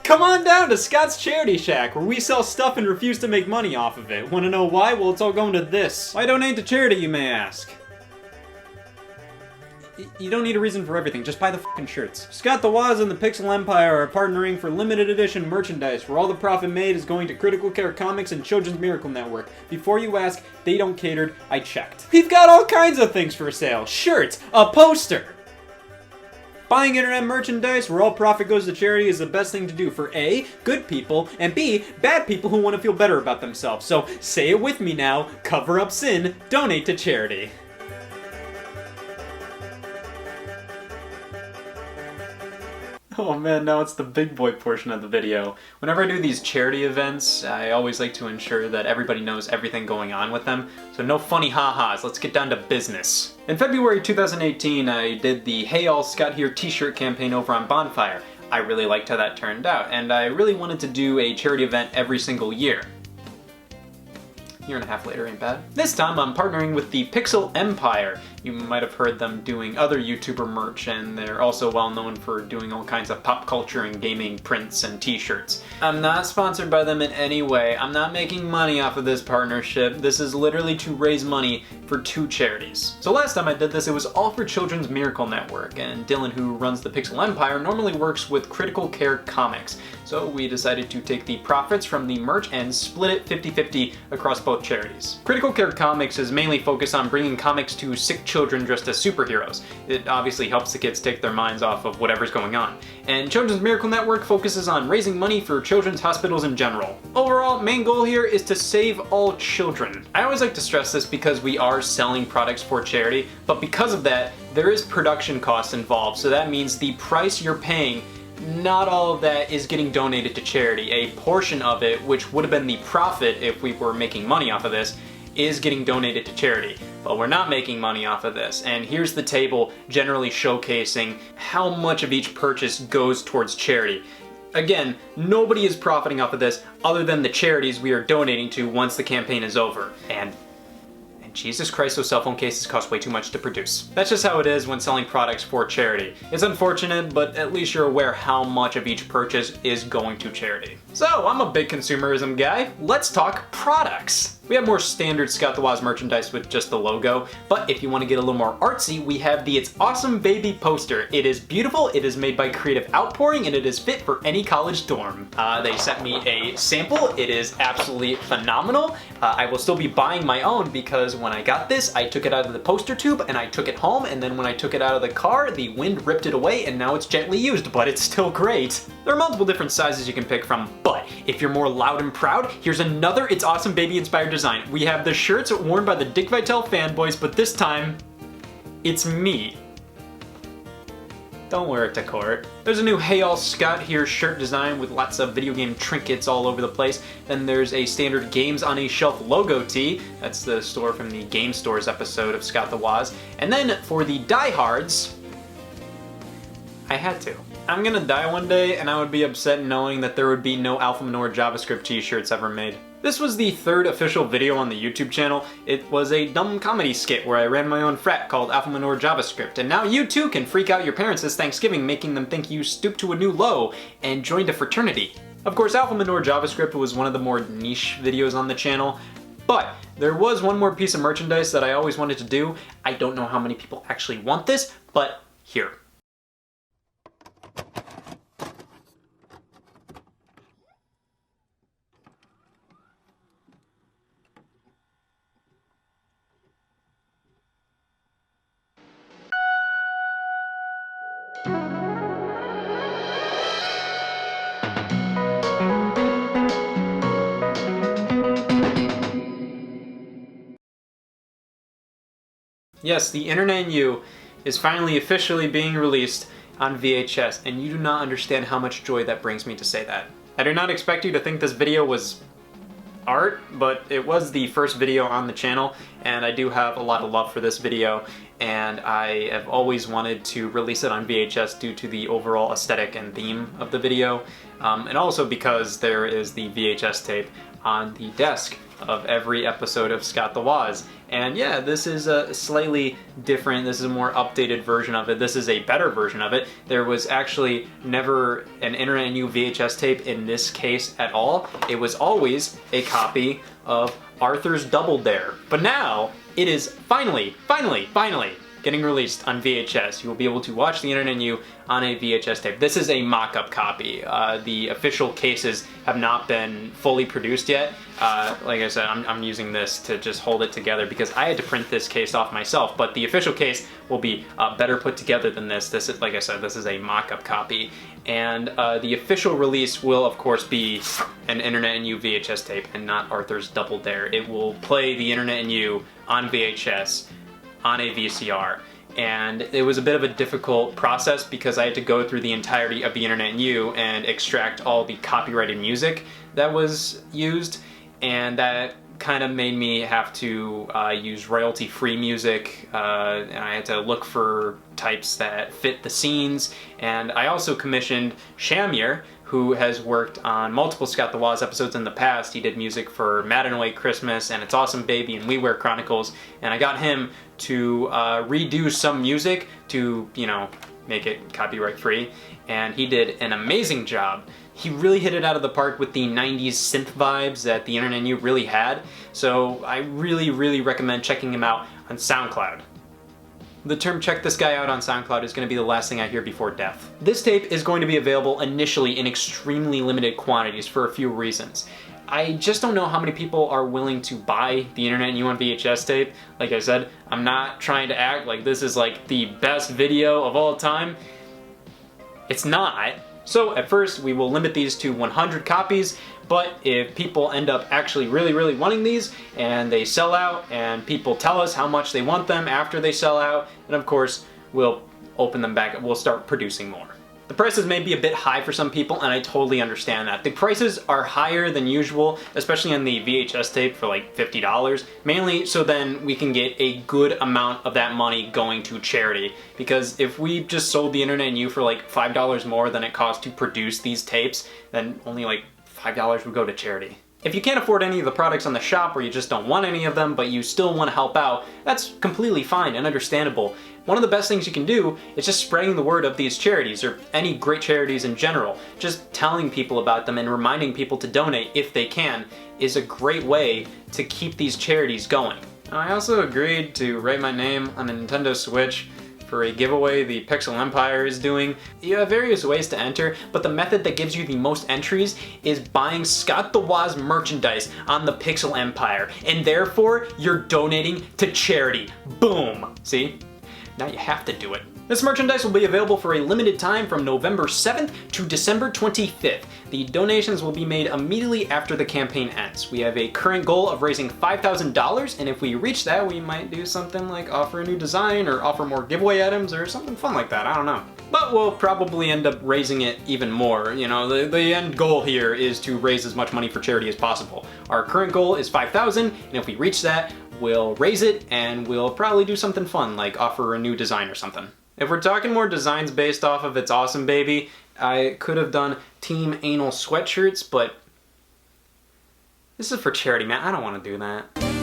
Come on down to Scott's Charity Shack, where we sell stuff and refuse to make money off of it. Wanna know why? Well, it's all going to this. Why donate to charity, you may ask? You don't need a reason for everything, just buy the fucking shirts. Scott the Woz and the Pixel Empire are partnering for limited edition merchandise, where all the profit made is going to Critical Care Comics and Children's Miracle Network. Before you ask, they don't catered, I checked. We've got all kinds of things for sale. Shirts, a poster. Buying internet merchandise where all profit goes to charity is the best thing to do for A, good people, and B, bad people who want to feel better about themselves. So say it with me now, cover up sin, donate to charity. Oh man, now it's the big boy portion of the video. Whenever I do these charity events, I always like to ensure that everybody knows everything going on with them, so no funny ha-has, let's get down to business. In February 2018, I did the Hey All Scott Here t-shirt campaign over on Bonfire. I really liked how that turned out, and I really wanted to do a charity event every single year. Year and a half later ain't bad. This time I'm partnering with the Pixel Empire. You might have heard them doing other YouTuber merch, and they're also well known for doing all kinds of pop culture and gaming prints and t-shirts. I'm not sponsored by them in any way. I'm not making money off of this partnership. This is literally to raise money for 2 charities. So last time I did this, it was all for Children's Miracle Network, and Dylan, who runs the Pixel Empire, normally works with Critical Care Comics. So we decided to take the profits from the merch and split it 50-50 across both charities. Critical Care Comics is mainly focused on bringing comics to sick children dressed as superheroes. It obviously helps the kids take their minds off of whatever's going on. And Children's Miracle Network focuses on raising money for children's hospitals in general. Overall, main goal here is to save all children. I always like to stress this because we are selling products for charity, but because of that, there is production costs involved, so that means the price you're paying, not all of that is getting donated to charity. A portion of it, which would have been the profit if we were making money off of this, is getting donated to charity. But we're not making money off of this, and here's the table generally showcasing how much of each purchase goes towards charity. Again, nobody is profiting off of this other than the charities we are donating to once the campaign is over. And Jesus Christ, those cell phone cases cost way too much to produce. That's just how it is when selling products for charity. It's unfortunate, but at least you're aware how much of each purchase is going to charity. So, I'm a big consumerism guy. Let's talk products. We have more standard Scott the Woz merchandise with just the logo, but if you want to get a little more artsy, we have the It's Awesome Baby poster. It is beautiful, it is made by Creative Outpouring, and it is fit for any college dorm. They sent me a sample. It is absolutely phenomenal. I will still be buying my own because when I got this, I took it out of the poster tube and I took it home, and then when I took it out of the car, the wind ripped it away and now it's gently used, but it's still great. There are multiple different sizes you can pick from, but if you're more loud and proud, here's another It's Awesome Baby inspired design. We have the shirts worn by the Dick Vitale fanboys, but this time, it's me. Don't wear it to court. There's a new Hey All Scott Here shirt design with lots of video game trinkets all over the place. Then there's a standard Games on a Shelf logo tee. That's the store from the Game Stores episode of Scott the Woz. And then for the diehards, I had to. I'm gonna die one day, and I would be upset knowing that there would be no Alphamanor JavaScript t-shirts ever made. This was the 3rd official video on the YouTube channel. It was a dumb comedy skit where I ran my own frat called Alphamanor JavaScript, and now you too can freak out your parents this Thanksgiving, making them think you stooped to a new low and joined a fraternity. Of course, Alphamanor JavaScript was one of the more niche videos on the channel, but there was one more piece of merchandise that I always wanted to do. I don't know how many people actually want this, but here. Yes, The Internet and You is finally officially being released on VHS, and you do not understand how much joy that brings me to say that. I do not expect you to think this video was art, but it was the first video on the channel, and I do have a lot of love for this video, and I have always wanted to release it on VHS due to the overall aesthetic and theme of the video, and also because there is the VHS tape on the desk of every episode of Scott the Woz. And yeah, this is a slightly different, this is a more updated version of it. This is a better version of it. There was actually never an Internet and You VHS tape in this case at all. It was always a copy of Arthur's Double Dare. But now, it is finally getting released on VHS. You will be able to watch the Internet and You on a VHS tape. This is a mock-up copy. The official cases have not been fully produced yet. Like I said, I'm using this to just hold it together because I had to print this case off myself, but the official case will be better put together than this. This is, like I said, this is a mock-up copy. And the official release will, of course, be an Internet and You VHS tape and not Arthur's Double Dare. It will play the Internet and You on VHS on a VCR. And it was a bit of a difficult process because I had to go through the entirety of the Internet and You and extract all the copyrighted music that was used, and that kind of made me have to use royalty-free music, and I had to look for types that fit the scenes. And I also commissioned Shamir, who has worked on multiple Scott the Woz episodes in the past. He did music for Mad and Away Christmas and It's Awesome Baby and We Wear Chronicles, and I got him to redo some music to, you know, make it copyright free, and he did an amazing job. He really hit it out of the park with the 90s synth vibes that the Internet and You really had, so I really recommend checking him out on SoundCloud. The term "check this guy out" on SoundCloud is going to be the last thing I hear before death. This tape is going to be available initially in extremely limited quantities for a few reasons. I just don't know how many people are willing to buy the Internet and You on VHS tape. Like I said, I'm not trying to act like this is like the best video of all time. It's not. So at first we will limit these to 100 copies, but if people end up actually really wanting these and they sell out and people tell us how much they want them after they sell out, then of course we'll open them back, we'll start producing more. The prices may be a bit high for some people, and I totally understand that. The prices are higher than usual, especially on the VHS tape for like $50, mainly so then we can get a good amount of that money going to charity. Because if we just sold the Internet and You for like $5 more than it costs to produce these tapes, then only like $5 would go to charity. If you can't afford any of the products on the shop, or you just don't want any of them, but you still want to help out, that's completely fine and understandable. One of the best things you can do is just spreading the word of these charities, or any great charities in general. Just telling people about them and reminding people to donate if they can is a great way to keep these charities going. I also agreed to write my name on a Nintendo Switch for a giveaway the Pixel Empire is doing. You have various ways to enter, but the method that gives you the most entries is buying Scott the Woz merchandise on the Pixel Empire, and therefore you're donating to charity. Boom! See? Now you have to do it. This merchandise will be available for a limited time from November 7th to December 25th. The donations will be made immediately after the campaign ends. We have a current goal of raising $5,000, and if we reach that, we might do something like offer a new design or offer more giveaway items or something fun like that, I don't know. But we'll probably end up raising it even more. You know, the end goal here is to raise as much money for charity as possible. Our current goal is $5,000, and if we reach that, we'll raise it and we'll probably do something fun, like offer a new design or something. If we're talking more designs based off of It's Awesome Baby, I could have done Team Anal sweatshirts, but this is for charity, man. I don't want to do that.